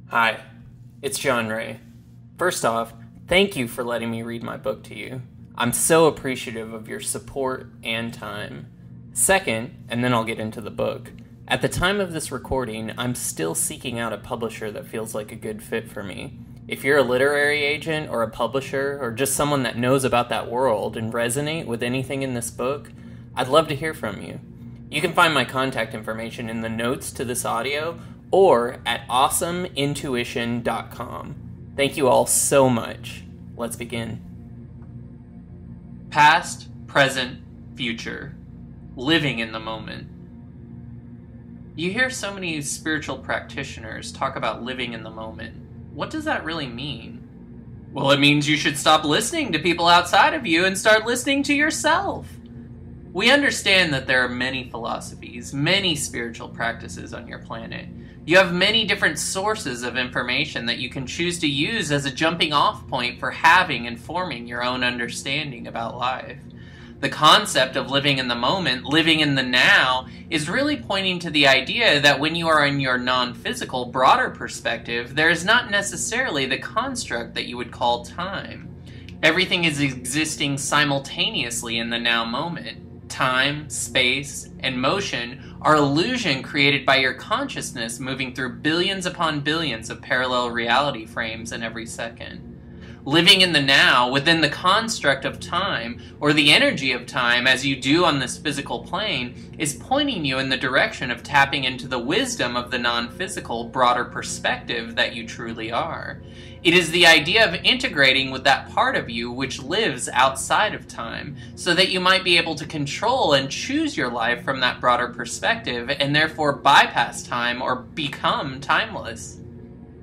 Hi, it's Jon Ray. First off, thank you for letting me read my book to you. I'm so appreciative of your support and time. Second, and then I'll get into the book, at the time of this recording, I'm still seeking out a publisher that feels like a good fit for me. If you're a literary agent or a publisher or just someone that knows about that world and resonate with anything in this book, I'd love to hear from you. You can find my contact information in the notes to this audio or at awesomeintuition.com. Thank you all so much. Let's begin. Past, present, future. Living in the moment. You hear so many spiritual practitioners talk about living in the moment. What does that really mean? Well, it means you should stop listening to people outside of you and start listening to yourself. We understand that there are many philosophies, many spiritual practices on your planet. You have many different sources of information that you can choose to use as a jumping off point for having and forming your own understanding about life. The concept of living in the moment, living in the now, is really pointing to the idea that when you are in your non-physical, broader perspective, there is not necessarily the construct that you would call time. Everything is existing simultaneously in the now moment. Time, space, and motion are illusion created by your consciousness moving through billions upon billions of parallel reality frames in every second. Living in the now, within the construct of time, or the energy of time as you do on this physical plane, is pointing you in the direction of tapping into the wisdom of the non-physical, broader perspective that you truly are. It is the idea of integrating with that part of you which lives outside of time, so that you might be able to control and choose your life from that broader perspective, and therefore bypass time or become timeless.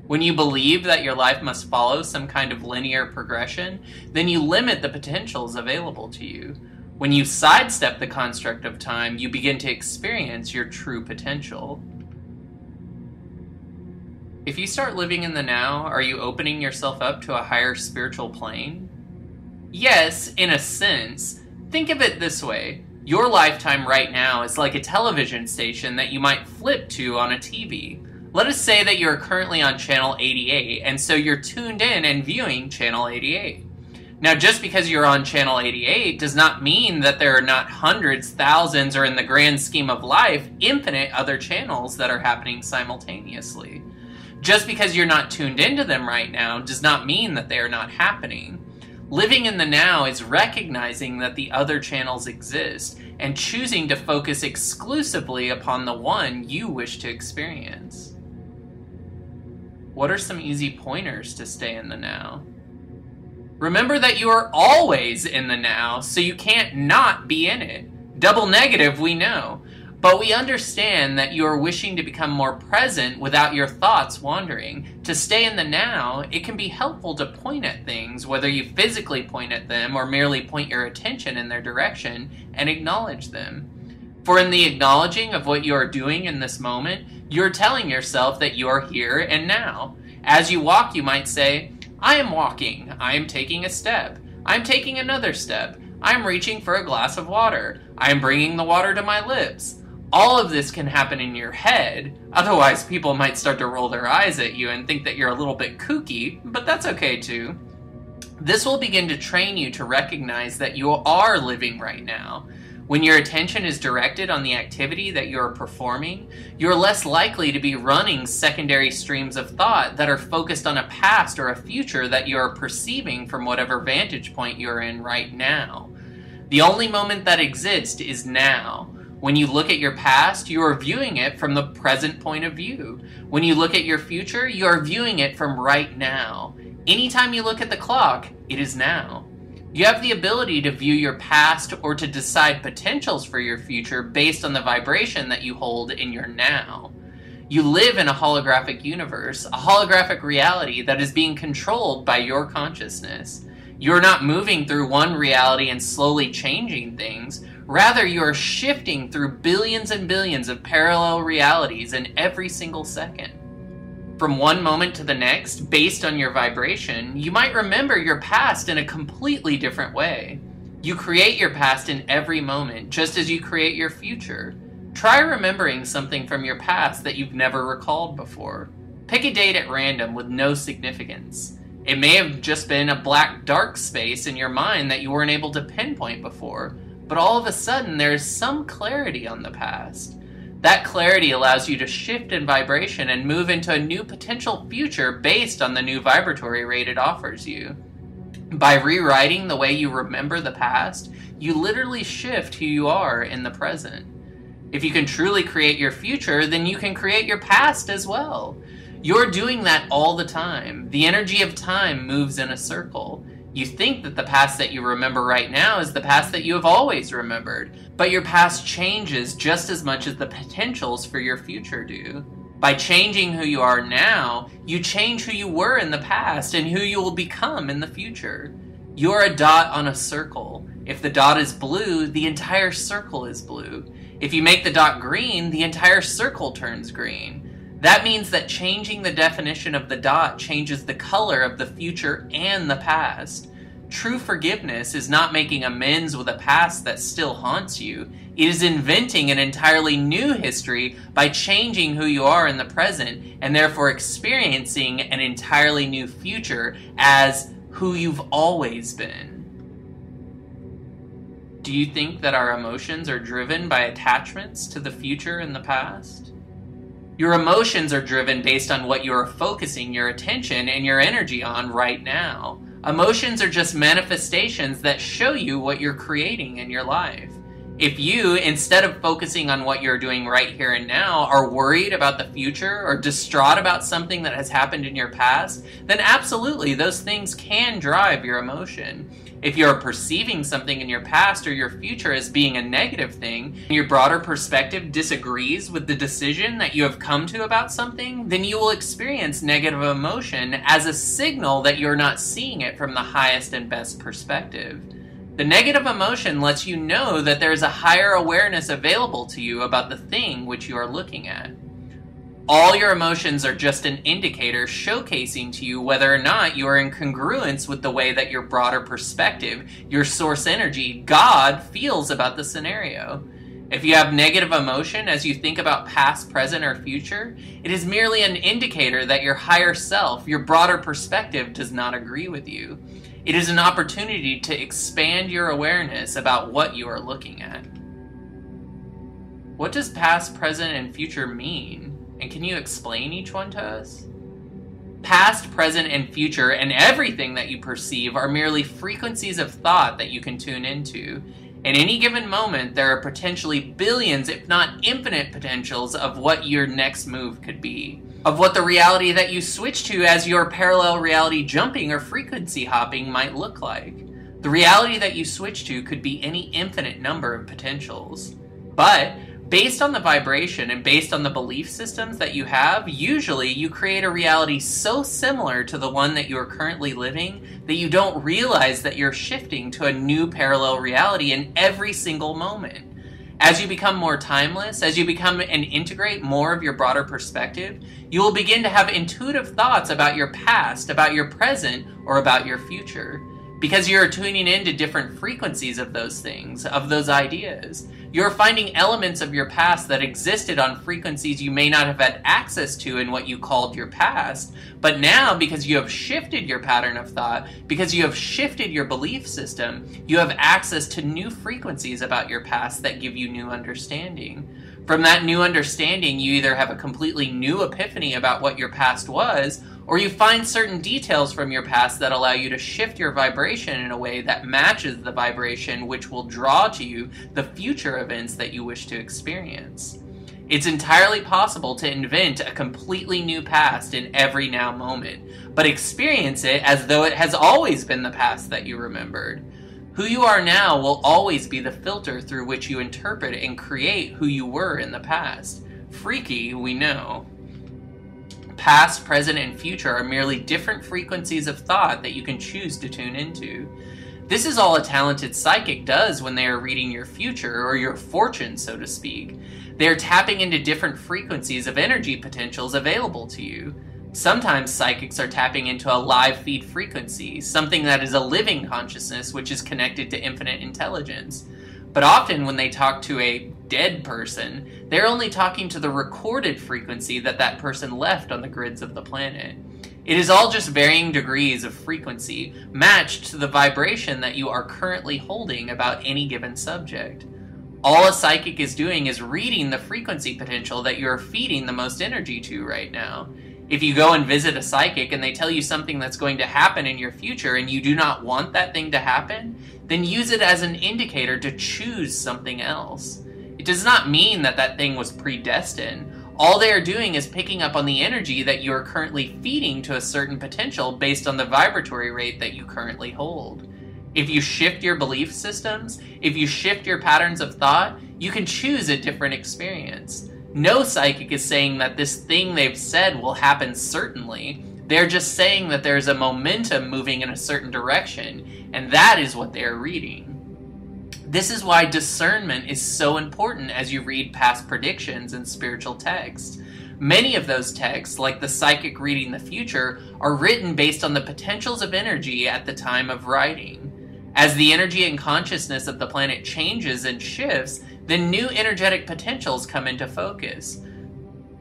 When you believe that your life must follow some kind of linear progression, then you limit the potentials available to you. When you sidestep the construct of time, you begin to experience your true potential. If you start living in the now, are you opening yourself up to a higher spiritual plane? Yes, in a sense. Think of it this way. Your lifetime right now is like a television station that you might flip to on a TV. Let us say that you're currently on channel 88, and so you're tuned in and viewing channel 88. Now, just because you're on channel 88 does not mean that there are not hundreds, thousands, or in the grand scheme of life, infinite other channels that are happening simultaneously. Just because you're not tuned into them right now does not mean that they are not happening. Living in the now is recognizing that the other channels exist and choosing to focus exclusively upon the one you wish to experience. What are some easy pointers to stay in the now? Remember that you are always in the now, so you can't not be in it. Double negative, we know. But we understand that you are wishing to become more present without your thoughts wandering. To stay in the now, it can be helpful to point at things, whether you physically point at them or merely point your attention in their direction, and acknowledge them. For in the acknowledging of what you are doing in this moment, you're telling yourself that you are here and now. As you walk, you might say, I am walking, I am taking a step, I am taking another step, I am reaching for a glass of water, I am bringing the water to my lips. All of this can happen in your head, otherwise people might start to roll their eyes at you and think that you're a little bit kooky, but that's okay too. This will begin to train you to recognize that you are living right now. When your attention is directed on the activity that you are performing, you're less likely to be running secondary streams of thought that are focused on a past or a future that you are perceiving from whatever vantage point you're in right now. The only moment that exists is now. When you look at your past, you are viewing it from the present point of view. When you look at your future, you are viewing it from right now. Anytime you look at the clock, it is now. You have the ability to view your past or to decide potentials for your future based on the vibration that you hold in your now. You live in a holographic universe, a holographic reality that is being controlled by your consciousness. You're not moving through one reality and slowly changing things. Rather, you are shifting through billions and billions of parallel realities in every single second. From one moment to the next, based on your vibration, you might remember your past in a completely different way. You create your past in every moment, just as you create your future. Try remembering something from your past that you've never recalled before. Pick a date at random with no significance. It may have just been a black dark space in your mind that you weren't able to pinpoint before, but all of a sudden there is some clarity on the past. That clarity allows you to shift in vibration and move into a new potential future based on the new vibratory rate it offers you. By rewriting the way you remember the past, you literally shift who you are in the present. If you can truly create your future, then you can create your past as well. You're doing that all the time. The energy of time moves in a circle. You think that the past that you remember right now is the past that you have always remembered, but your past changes just as much as the potentials for your future do. By changing who you are now, you change who you were in the past and who you will become in the future. You're a dot on a circle. If the dot is blue, the entire circle is blue. If you make the dot green, the entire circle turns green. That means that changing the definition of the dot changes the color of the future and the past. True forgiveness is not making amends with a past that still haunts you. It is inventing an entirely new history by changing who you are in the present and therefore experiencing an entirely new future as who you've always been. Do you think that our emotions are driven by attachments to the future and the past? Your emotions are driven based on what you are focusing your attention and your energy on right now. Emotions are just manifestations that show you what you're creating in your life. If you, instead of focusing on what you're doing right here and now, are worried about the future or distraught about something that has happened in your past, then absolutely those things can drive your emotion. If you're perceiving something in your past or your future as being a negative thing, and your broader perspective disagrees with the decision that you have come to about something, then you will experience negative emotion as a signal that you're not seeing it from the highest and best perspective. The negative emotion lets you know that there is a higher awareness available to you about the thing which you are looking at. All your emotions are just an indicator showcasing to you whether or not you are in congruence with the way that your broader perspective, your source energy, God, feels about the scenario. If you have negative emotion as you think about past, present, or future, it is merely an indicator that your higher self, your broader perspective, does not agree with you. It is an opportunity to expand your awareness about what you are looking at. What does past, present, and future mean? And can you explain each one to us? Past, present, and future, and everything that you perceive are merely frequencies of thought that you can tune into. In any given moment, there are potentially billions, if not infinite potentials of what your next move could be. Of what the reality that you switch to as your parallel reality jumping or frequency hopping might look like. The reality that you switch to could be any infinite number of potentials. But based on the vibration and based on the belief systems that you have, usually you create a reality so similar to the one that you are currently living that you don't realize that you're shifting to a new parallel reality in every single moment. As you become more timeless, as you become and integrate more of your broader perspective, you will begin to have intuitive thoughts about your past, about your present, or about your future. Because you're tuning into different frequencies of those things, of those ideas. You're finding elements of your past that existed on frequencies you may not have had access to in what you called your past, but now, because you have shifted your pattern of thought, because you have shifted your belief system, you have access to new frequencies about your past that give you new understanding. From that new understanding, you either have a completely new epiphany about what your past was, or you find certain details from your past that allow you to shift your vibration in a way that matches the vibration which will draw to you the future events that you wish to experience. It's entirely possible to invent a completely new past in every now moment, but experience it as though it has always been the past that you remembered. Who you are now will always be the filter through which you interpret and create who you were in the past. Freaky, we know. Past, present, and future are merely different frequencies of thought that you can choose to tune into. This is all a talented psychic does when they are reading your future, or your fortune, so to speak. They are tapping into different frequencies of energy potentials available to you. Sometimes psychics are tapping into a live feed frequency, something that is a living consciousness which is connected to infinite intelligence. But often when they talk to a dead person. They're only talking to the recorded frequency that that person left on the grids of the planet. It is all just varying degrees of frequency, matched to the vibration that you are currently holding about any given subject. All a psychic is doing is reading the frequency potential that you're feeding the most energy to right now. If you go and visit a psychic and they tell you something that's going to happen in your future and you do not want that thing to happen, then use it as an indicator to choose something else. It does not mean that that thing was predestined. All they are doing is picking up on the energy that you are currently feeding to a certain potential based on the vibratory rate that you currently hold. If you shift your belief systems, if you shift your patterns of thought, you can choose a different experience. No psychic is saying that this thing they've said will happen certainly. They're just saying that there's a momentum moving in a certain direction, and that is what they are reading. This is why discernment is so important as you read past predictions in spiritual texts. Many of those texts, like the psychic reading the future, are written based on the potentials of energy at the time of writing. As the energy and consciousness of the planet changes and shifts, then new energetic potentials come into focus.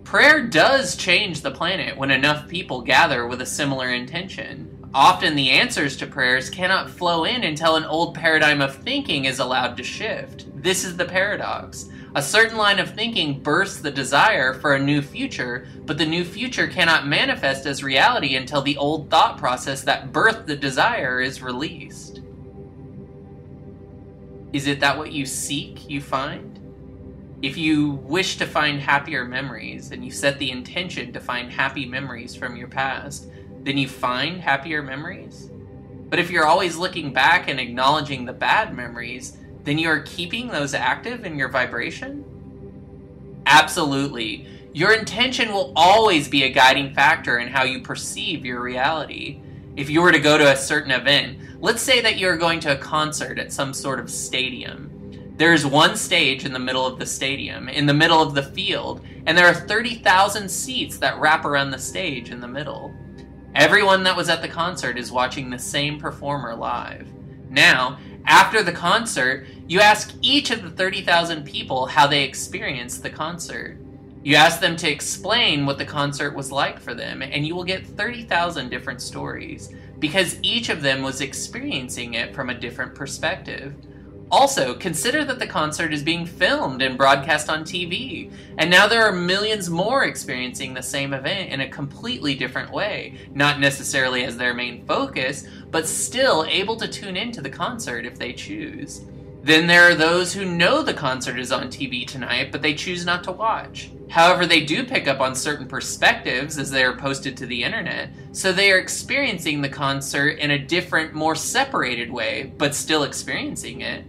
Prayer does change the planet when enough people gather with a similar intention. Often the answers to prayers cannot flow in until an old paradigm of thinking is allowed to shift. This is the paradox. A certain line of thinking bursts the desire for a new future, but the new future cannot manifest as reality until the old thought process that birthed the desire is released. Is it that what you seek, you find? If you wish to find happier memories, and you set the intention to find happy memories from your past, then you find happier memories? But if you're always looking back and acknowledging the bad memories, then you are keeping those active in your vibration? Absolutely. Your intention will always be a guiding factor in how you perceive your reality. If you were to go to a certain event, let's say that you're going to a concert at some sort of stadium. There is one stage in the middle of the stadium, in the middle of the field, and there are 30,000 seats that wrap around the stage in the middle. Everyone that was at the concert is watching the same performer live. Now, after the concert, you ask each of the 30,000 people how they experienced the concert. You ask them to explain what the concert was like for them, and you will get 30,000 different stories, because each of them was experiencing it from a different perspective. Also, consider that the concert is being filmed and broadcast on TV, and now there are millions more experiencing the same event in a completely different way, not necessarily as their main focus, but still able to tune into the concert if they choose. Then there are those who know the concert is on TV tonight, but they choose not to watch. However, they do pick up on certain perspectives as they are posted to the internet, so they are experiencing the concert in a different, more separated way, but still experiencing it.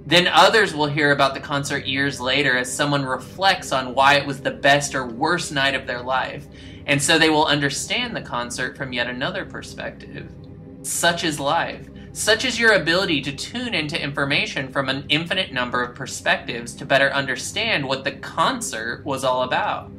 Then others will hear about the concert years later as someone reflects on why it was the best or worst night of their life, and so they will understand the concert from yet another perspective. Such is life. Such is your ability to tune into information from an infinite number of perspectives to better understand what the concert was all about.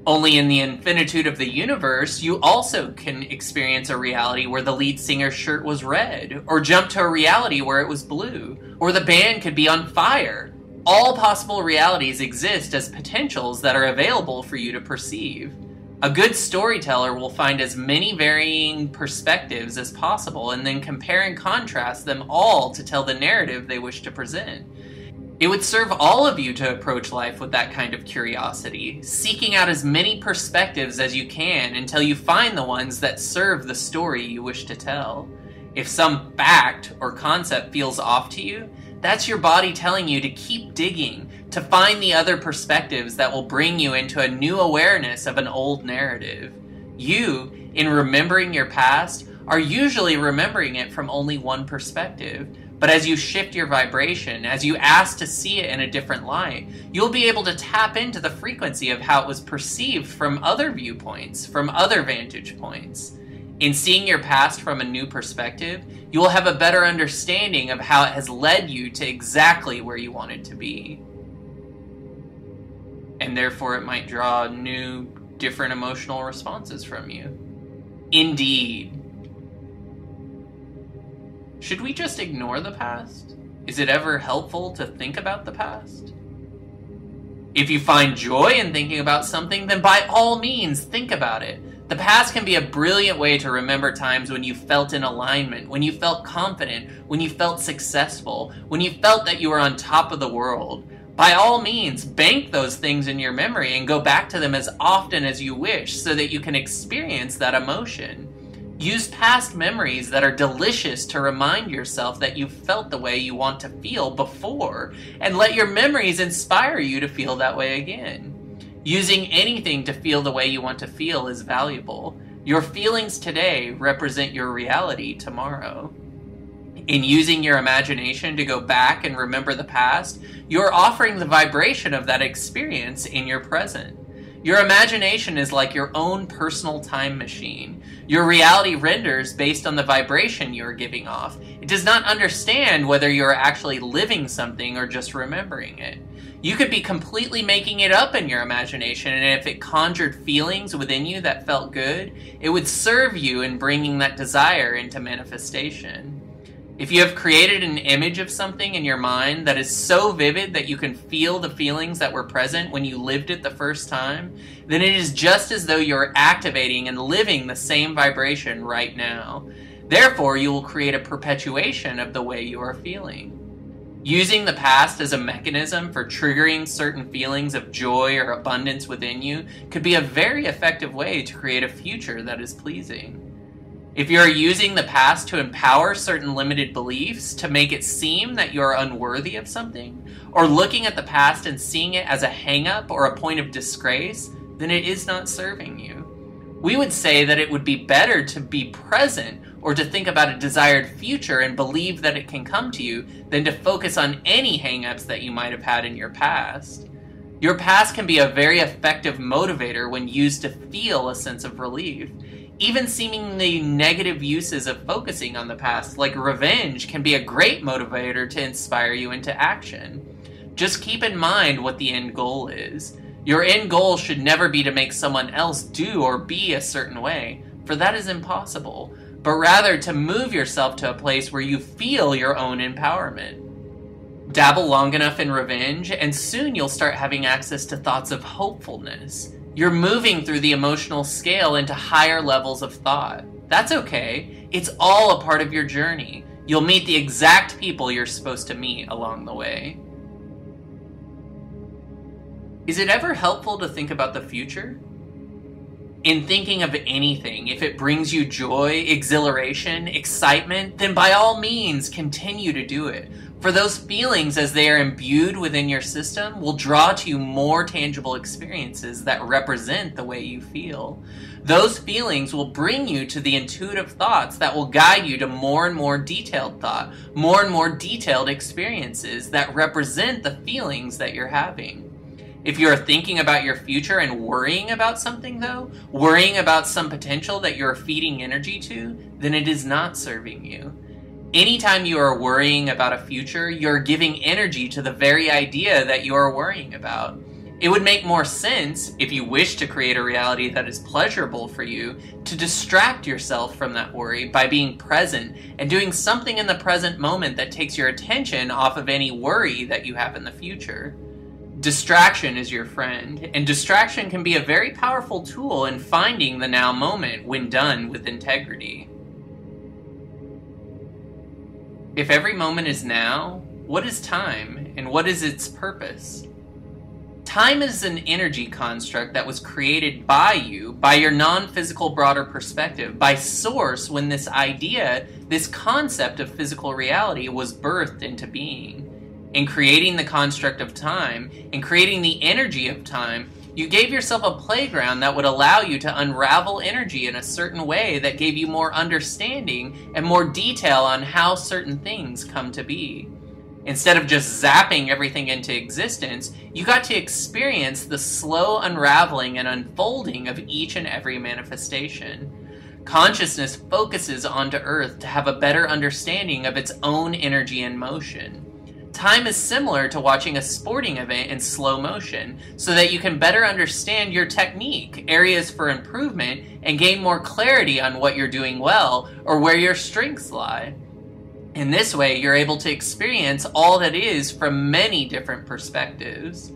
Only in the infinitude of the universe, you also can experience a reality where the lead singer's shirt was red, or jump to a reality where it was blue, or the band could be on fire. All possible realities exist as potentials that are available for you to perceive. A good storyteller will find as many varying perspectives as possible and then compare and contrast them all to tell the narrative they wish to present. It would serve all of you to approach life with that kind of curiosity, seeking out as many perspectives as you can until you find the ones that serve the story you wish to tell. If some fact or concept feels off to you, that's your body telling you to keep digging, to find the other perspectives that will bring you into a new awareness of an old narrative. You, in remembering your past, are usually remembering it from only one perspective. But as you shift your vibration, as you ask to see it in a different light, you'll be able to tap into the frequency of how it was perceived from other viewpoints, from other vantage points. In seeing your past from a new perspective, you will have a better understanding of how it has led you to exactly where you wanted to be. And therefore it might draw new, different emotional responses from you. Indeed. Should we just ignore the past? Is it ever helpful to think about the past? If you find joy in thinking about something, then by all means, think about it. The past can be a brilliant way to remember times when you felt in alignment, when you felt confident, when you felt successful, when you felt that you were on top of the world. By all means, bank those things in your memory and go back to them as often as you wish so that you can experience that emotion. Use past memories that are delicious to remind yourself that you felt the way you want to feel before, and let your memories inspire you to feel that way again. Using anything to feel the way you want to feel is valuable. Your feelings today represent your reality tomorrow. In using your imagination to go back and remember the past, you're offering the vibration of that experience in your present. Your imagination is like your own personal time machine. Your reality renders based on the vibration you are giving off. It does not understand whether you are actually living something or just remembering it. You could be completely making it up in your imagination, and if it conjured feelings within you that felt good, it would serve you in bringing that desire into manifestation. If you have created an image of something in your mind that is so vivid that you can feel the feelings that were present when you lived it the first time, then it is just as though you're activating and living the same vibration right now. Therefore, you will create a perpetuation of the way you are feeling. Using the past as a mechanism for triggering certain feelings of joy or abundance within you could be a very effective way to create a future that is pleasing. If you are using the past to empower certain limited beliefs to make it seem that you are unworthy of something, or looking at the past and seeing it as a hang-up or a point of disgrace, then it is not serving you. We would say that it would be better to be present or to think about a desired future and believe that it can come to you than to focus on any hang-ups that you might have had in your past. Your past can be a very effective motivator when used to feel a sense of relief. Even seemingly negative uses of focusing on the past, like revenge, can be a great motivator to inspire you into action. Just keep in mind what the end goal is. Your end goal should never be to make someone else do or be a certain way, for that is impossible, but rather to move yourself to a place where you feel your own empowerment. Dabble long enough in revenge, and soon you'll start having access to thoughts of hopefulness. You're moving through the emotional scale into higher levels of thought. That's okay. It's all a part of your journey. You'll meet the exact people you're supposed to meet along the way. Is it ever helpful to think about the future? In thinking of anything, if it brings you joy, exhilaration, excitement, then by all means continue to do it. For those feelings, as they are imbued within your system, will draw to you more tangible experiences that represent the way you feel. Those feelings will bring you to the intuitive thoughts that will guide you to more and more detailed thought, more and more detailed experiences that represent the feelings that you're having. If you're thinking about your future and worrying about something though, worrying about some potential that you're feeding energy to, then it is not serving you. Anytime you are worrying about a future, you're giving energy to the very idea that you are worrying about. It would make more sense, if you wish to create a reality that is pleasurable for you, to distract yourself from that worry by being present and doing something in the present moment that takes your attention off of any worry that you have in the future. Distraction is your friend, and distraction can be a very powerful tool in finding the now moment when done with integrity. If every moment is now, what is time, and what is its purpose? Time is an energy construct that was created by you, by your non-physical broader perspective, by Source when this idea, this concept of physical reality was birthed into being. In creating the construct of time, in creating the energy of time, you gave yourself a playground that would allow you to unravel energy in a certain way that gave you more understanding and more detail on how certain things come to be. Instead of just zapping everything into existence, you got to experience the slow unraveling and unfolding of each and every manifestation. Consciousness focuses onto Earth to have a better understanding of its own energy and motion. Time is similar to watching a sporting event in slow motion, so that you can better understand your technique, areas for improvement, and gain more clarity on what you're doing well or where your strengths lie. In this way, you're able to experience all that is from many different perspectives.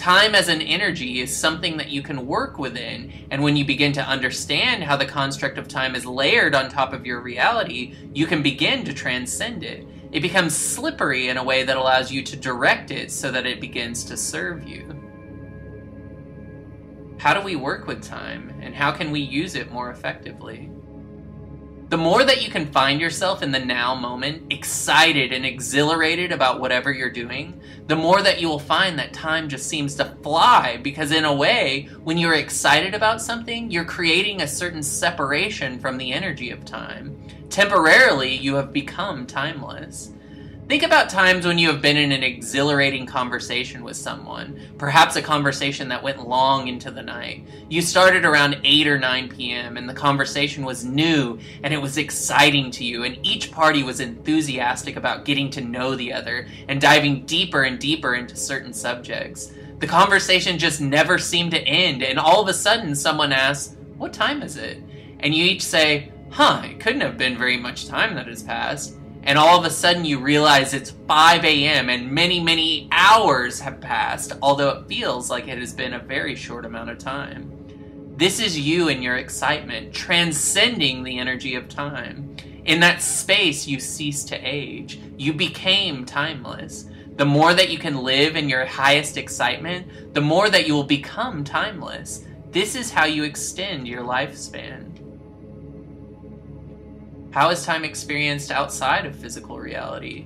Time as an energy is something that you can work within, and when you begin to understand how the construct of time is layered on top of your reality, you can begin to transcend it. It becomes slippery in a way that allows you to direct it so that it begins to serve you. How do we work with time, and how can we use it more effectively? The more that you can find yourself in the now moment, excited and exhilarated about whatever you're doing, the more that you will find that time just seems to fly, because in a way, when you're excited about something, you're creating a certain separation from the energy of time. Temporarily, you have become timeless. Think about times when you have been in an exhilarating conversation with someone, perhaps a conversation that went long into the night. You started around 8 or 9 p.m. and the conversation was new and it was exciting to you, and each party was enthusiastic about getting to know the other and diving deeper and deeper into certain subjects. The conversation just never seemed to end, and all of a sudden someone asks, "What time is it?" And you each say, "It couldn't have been very much time that has passed." And all of a sudden you realize it's 5 a.m. and many, many hours have passed, although it feels like it has been a very short amount of time. This is you and your excitement, transcending the energy of time. In that space, you cease to age. You became timeless. The more that you can live in your highest excitement, the more that you will become timeless. This is how you extend your lifespan. How is time experienced outside of physical reality?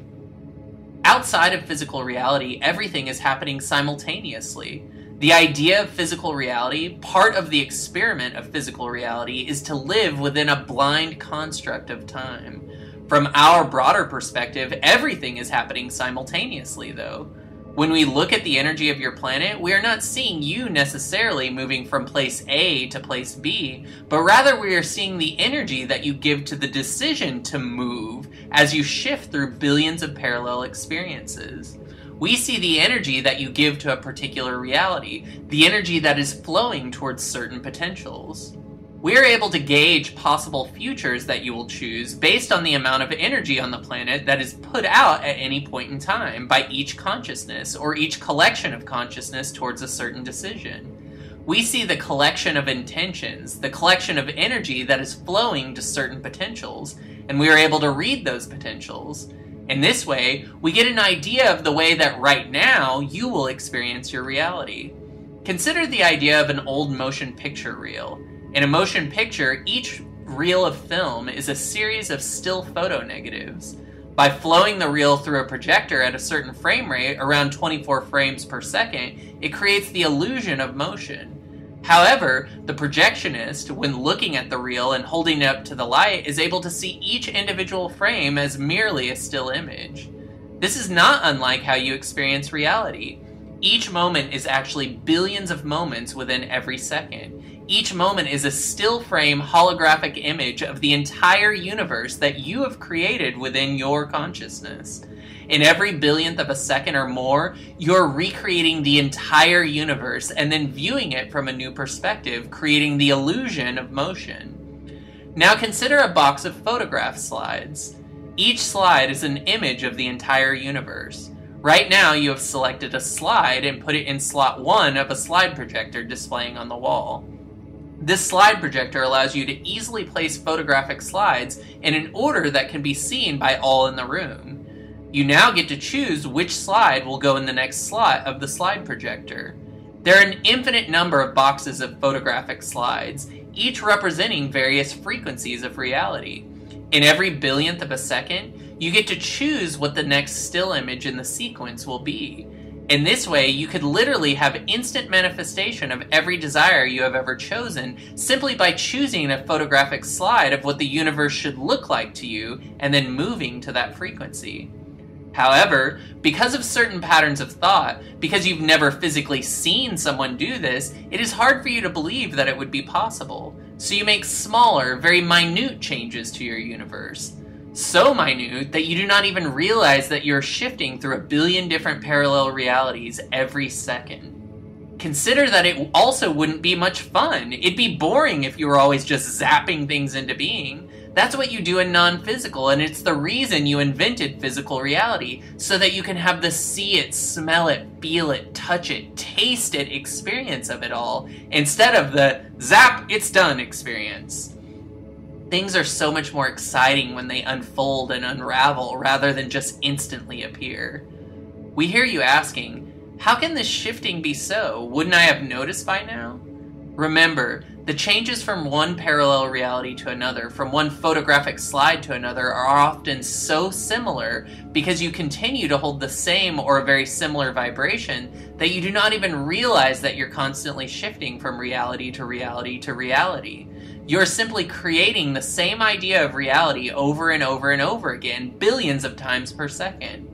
Outside of physical reality, everything is happening simultaneously. The idea of physical reality, part of the experiment of physical reality, is to live within a blind construct of time. From our broader perspective, everything is happening simultaneously, though. When we look at the energy of your planet, we are not seeing you necessarily moving from place A to place B, but rather we are seeing the energy that you give to the decision to move as you shift through billions of parallel experiences. We see the energy that you give to a particular reality, the energy that is flowing towards certain potentials. We are able to gauge possible futures that you will choose based on the amount of energy on the planet that is put out at any point in time by each consciousness or each collection of consciousness towards a certain decision. We see the collection of intentions, the collection of energy that is flowing to certain potentials, and we are able to read those potentials. In this way, we get an idea of the way that right now you will experience your reality. Consider the idea of an old motion picture reel. In a motion picture, each reel of film is a series of still photo negatives. By flowing the reel through a projector at a certain frame rate, around 24 frames per second, it creates the illusion of motion. However, the projectionist, when looking at the reel and holding it up to the light, is able to see each individual frame as merely a still image. This is not unlike how you experience reality. Each moment is actually billions of moments within every second. Each moment is a still frame holographic image of the entire universe that you have created within your consciousness. In every billionth of a second or more, you're recreating the entire universe and then viewing it from a new perspective, creating the illusion of motion. Now consider a box of photograph slides. Each slide is an image of the entire universe. Right now you have selected a slide and put it in slot 1 of a slide projector displaying on the wall. This slide projector allows you to easily place photographic slides in an order that can be seen by all in the room. You now get to choose which slide will go in the next slot of the slide projector. There are an infinite number of boxes of photographic slides, each representing various frequencies of reality. In every billionth of a second, you get to choose what the next still image in the sequence will be. In this way, you could literally have instant manifestation of every desire you have ever chosen simply by choosing a photographic slide of what the universe should look like to you and then moving to that frequency. However, because of certain patterns of thought, because you've never physically seen someone do this, it is hard for you to believe that it would be possible. So you make smaller, very minute changes to your universe. So minute that you do not even realize that you're shifting through a billion different parallel realities every second. Consider that it also wouldn't be much fun. It'd be boring if you were always just zapping things into being. That's what you do in non-physical, and it's the reason you invented physical reality, so that you can have the see it, smell it, feel it, touch it, taste it experience of it all, instead of the zap, it's done experience. Things are so much more exciting when they unfold and unravel rather than just instantly appear. We hear you asking, how can this shifting be so? Wouldn't I have noticed by now? Remember, the changes from one parallel reality to another, from one photographic slide to another, are often so similar because you continue to hold the same or a very similar vibration that you do not even realize that you're constantly shifting from reality to reality to reality. You're simply creating the same idea of reality over and over and over again, billions of times per second.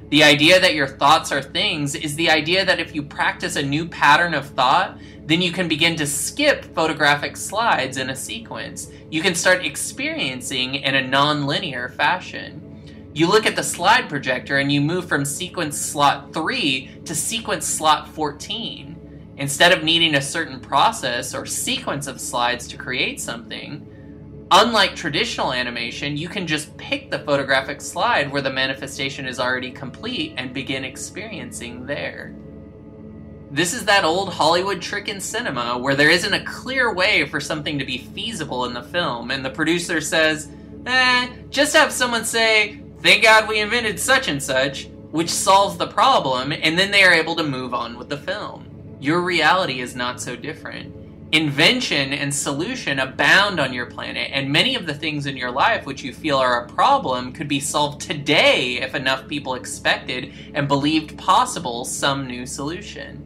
The idea that your thoughts are things is the idea that if you practice a new pattern of thought, then you can begin to skip photographic slides in a sequence. You can start experiencing in a non-linear fashion. You look at the slide projector and you move from sequence slot 3 to sequence slot 14. Instead of needing a certain process or sequence of slides to create something, unlike traditional animation, you can just pick the photographic slide where the manifestation is already complete and begin experiencing there. This is that old Hollywood trick in cinema where there isn't a clear way for something to be feasible in the film, and the producer says, just have someone say, thank God we invented such and such, which solves the problem, and then they are able to move on with the film. Your reality is not so different. Invention and solution abound on your planet, and many of the things in your life which you feel are a problem could be solved today if enough people expected and believed possible some new solution.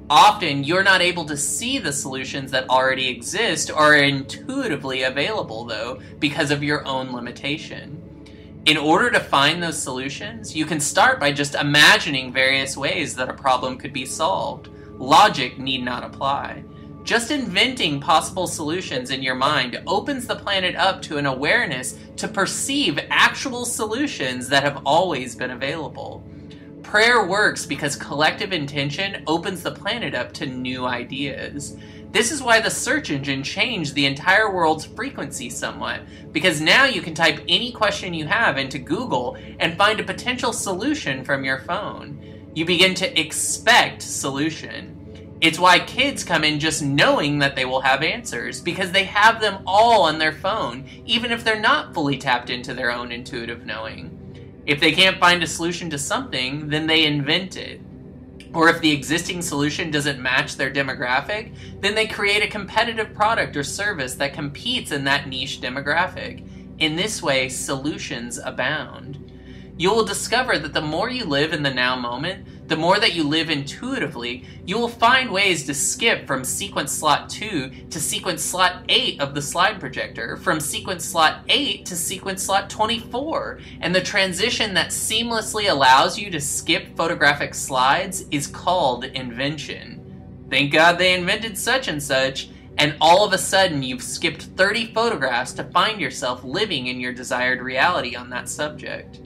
Often, you're not able to see the solutions that already exist or are intuitively available, though, because of your own limitation. In order to find those solutions, you can start by just imagining various ways that a problem could be solved. Logic need not apply. Just inventing possible solutions in your mind opens the planet up to an awareness to perceive actual solutions that have always been available. Prayer works because collective intention opens the planet up to new ideas. This is why the search engine changed the entire world's frequency somewhat, because now you can type any question you have into Google and find a potential solution from your phone. You begin to expect solution. It's why kids come in just knowing that they will have answers, because they have them all on their phone, even if they're not fully tapped into their own intuitive knowing. If they can't find a solution to something, then they invent it. Or if the existing solution doesn't match their demographic, then they create a competitive product or service that competes in that niche demographic. In this way, solutions abound. You will discover that the more you live in the now moment, the more that you live intuitively, you will find ways to skip from sequence slot 2 to sequence slot 8 of the slide projector, from sequence slot 8 to sequence slot 24, and the transition that seamlessly allows you to skip photographic slides is called invention. Thank God they invented such and such, and all of a sudden you've skipped 30 photographs to find yourself living in your desired reality on that subject.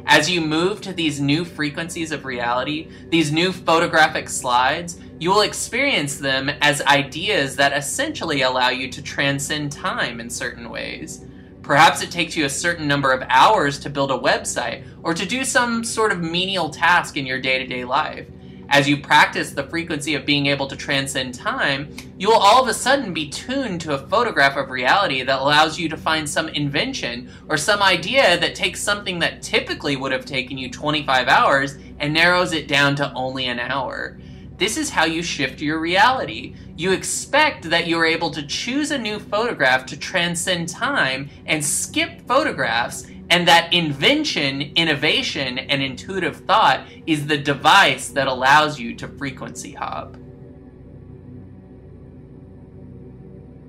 As you move to these new frequencies of reality, these new photographic slides, you will experience them as ideas that essentially allow you to transcend time in certain ways. Perhaps it takes you a certain number of hours to build a website or to do some sort of menial task in your day-to-day life. As you practice the frequency of being able to transcend time, you will all of a sudden be tuned to a photograph of reality that allows you to find some invention or some idea that takes something that typically would have taken you 25 hours and narrows it down to only an hour. This is how you shift your reality. You expect that you are able to choose a new photograph to transcend time and skip photographs, and that invention, innovation, and intuitive thought is the device that allows you to frequency hop.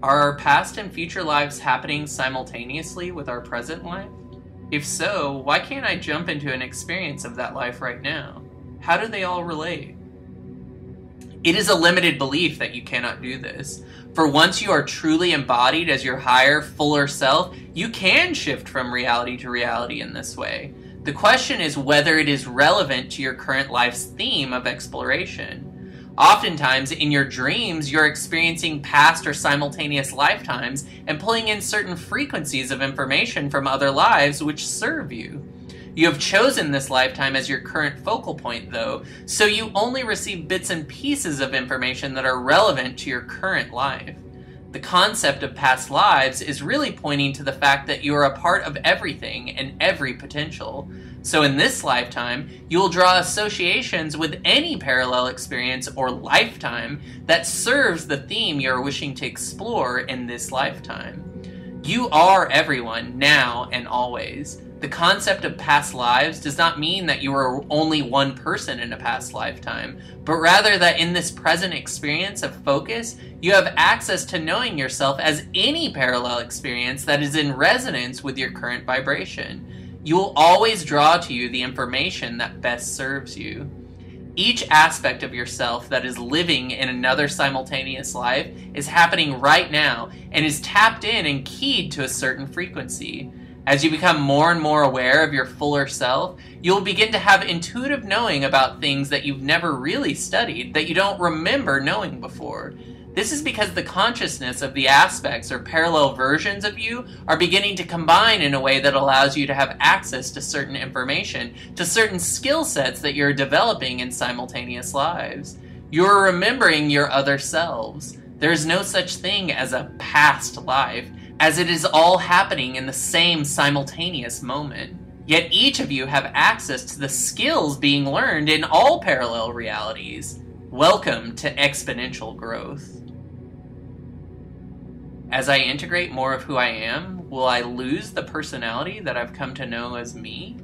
Are our past and future lives happening simultaneously with our present life? If so, why can't I jump into an experience of that life right now? How do they all relate? It is a limited belief that you cannot do this. For once you are truly embodied as your higher, fuller self, you can shift from reality to reality in this way. The question is whether it is relevant to your current life's theme of exploration. Oftentimes, in your dreams, you're experiencing past or simultaneous lifetimes and pulling in certain frequencies of information from other lives which serve you. You have chosen this lifetime as your current focal point, though, so you only receive bits and pieces of information that are relevant to your current life. The concept of past lives is really pointing to the fact that you are a part of everything and every potential. So in this lifetime, you will draw associations with any parallel experience or lifetime that serves the theme you are wishing to explore in this lifetime. You are everyone, now and always. The concept of past lives does not mean that you were only one person in a past lifetime, but rather that in this present experience of focus, you have access to knowing yourself as any parallel experience that is in resonance with your current vibration. You will always draw to you the information that best serves you. Each aspect of yourself that is living in another simultaneous life is happening right now and is tapped in and keyed to a certain frequency. As you become more and more aware of your fuller self, you'll begin to have intuitive knowing about things that you've never really studied, that you don't remember knowing before. This is because the consciousness of the aspects or parallel versions of you are beginning to combine in a way that allows you to have access to certain information, to certain skill sets that you're developing in simultaneous lives. You're remembering your other selves. There's no such thing as a past life, as it is all happening in the same simultaneous moment. Yet each of you have access to the skills being learned in all parallel realities. Welcome to exponential growth. As I integrate more of who I am, will I lose the personality that I've come to know as me?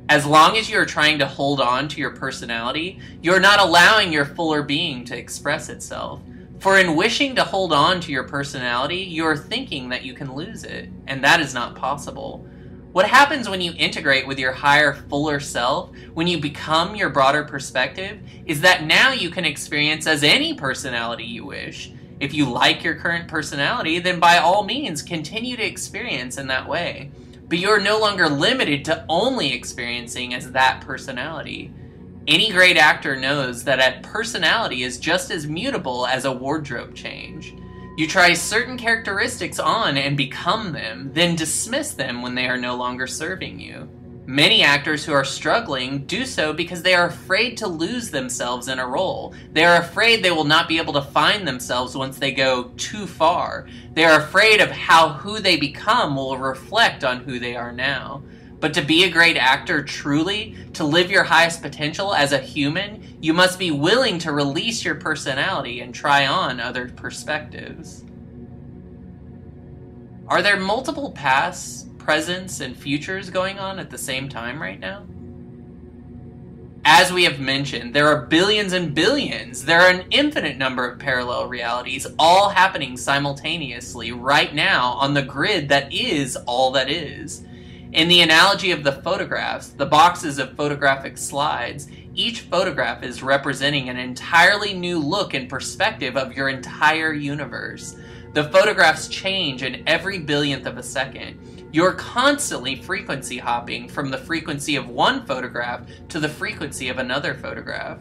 As long as you're trying to hold on to your personality, you're not allowing your fuller being to express itself. For in wishing to hold on to your personality, you're thinking that you can lose it, and that is not possible. What happens when you integrate with your higher, fuller self, when you become your broader perspective, is that now you can experience as any personality you wish. If you like your current personality, then by all means continue to experience in that way. But you're no longer limited to only experiencing as that personality. Any great actor knows that a personality is just as mutable as a wardrobe change. You try certain characteristics on and become them, then dismiss them when they are no longer serving you. Many actors who are struggling do so because they are afraid to lose themselves in a role. They are afraid they will not be able to find themselves once they go too far. They are afraid of how who they become will reflect on who they are now. But to be a great actor truly, to live your highest potential as a human, you must be willing to release your personality and try on other perspectives. Are there multiple pasts, presents, and futures going on at the same time right now? As we have mentioned, there are billions and billions. There are an infinite number of parallel realities all happening simultaneously right now on the grid that is all that is. In the analogy of the photographs, the boxes of photographic slides, each photograph is representing an entirely new look and perspective of your entire universe. The photographs change in every billionth of a second. You're constantly frequency hopping from the frequency of one photograph to the frequency of another photograph.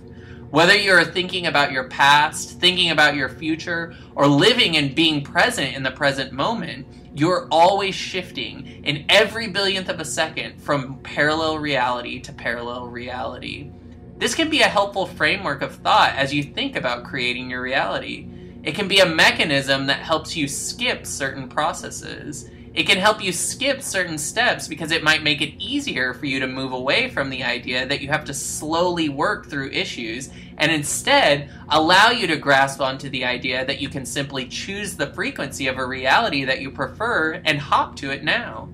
Whether you're thinking about your past, thinking about your future, or living and being present in the present moment, you're always shifting in every billionth of a second from parallel reality to parallel reality. This can be a helpful framework of thought as you think about creating your reality. It can be a mechanism that helps you skip certain processes. It can help you skip certain steps because it might make it easier for you to move away from the idea that you have to slowly work through issues and instead allow you to grasp onto the idea that you can simply choose the frequency of a reality that you prefer and hop to it now.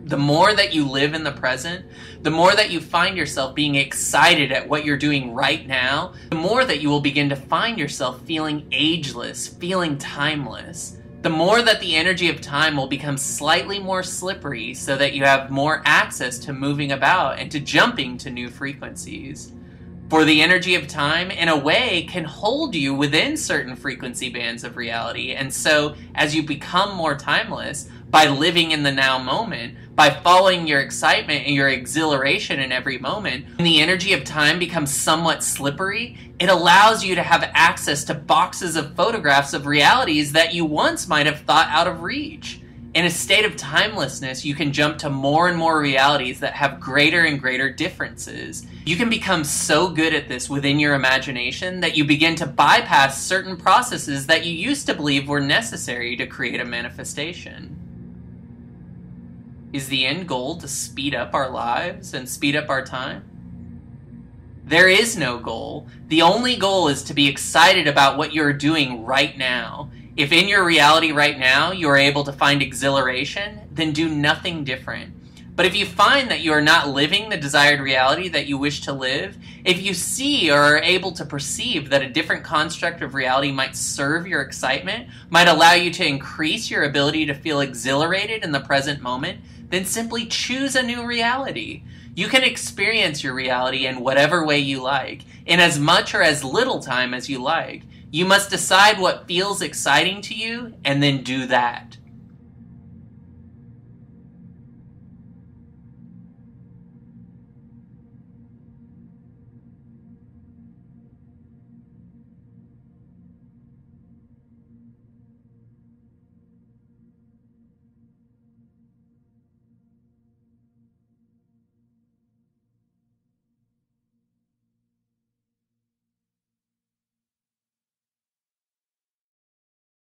The more that you live in the present, the more that you find yourself being excited at what you're doing right now, the more that you will begin to find yourself feeling ageless, feeling timeless. The more that the energy of time will become slightly more slippery so that you have more access to moving about and to jumping to new frequencies. For the energy of time, in a way, can hold you within certain frequency bands of reality, and so, as you become more timeless, by living in the now moment, by following your excitement and your exhilaration in every moment. When the energy of time becomes somewhat slippery, it allows you to have access to boxes of photographs of realities that you once might have thought out of reach. In a state of timelessness, you can jump to more and more realities that have greater and greater differences. You can become so good at this within your imagination that you begin to bypass certain processes that you used to believe were necessary to create a manifestation. Is the end goal to speed up our lives and speed up our time? There is no goal. The only goal is to be excited about what you're doing right now. If in your reality right now you are able to find exhilaration, then do nothing different. But if you find that you are not living the desired reality that you wish to live, if you see or are able to perceive that a different construct of reality might serve your excitement, might allow you to increase your ability to feel exhilarated in the present moment, then simply choose a new reality. You can experience your reality in whatever way you like, in as much or as little time as you like. You must decide what feels exciting to you and then do that.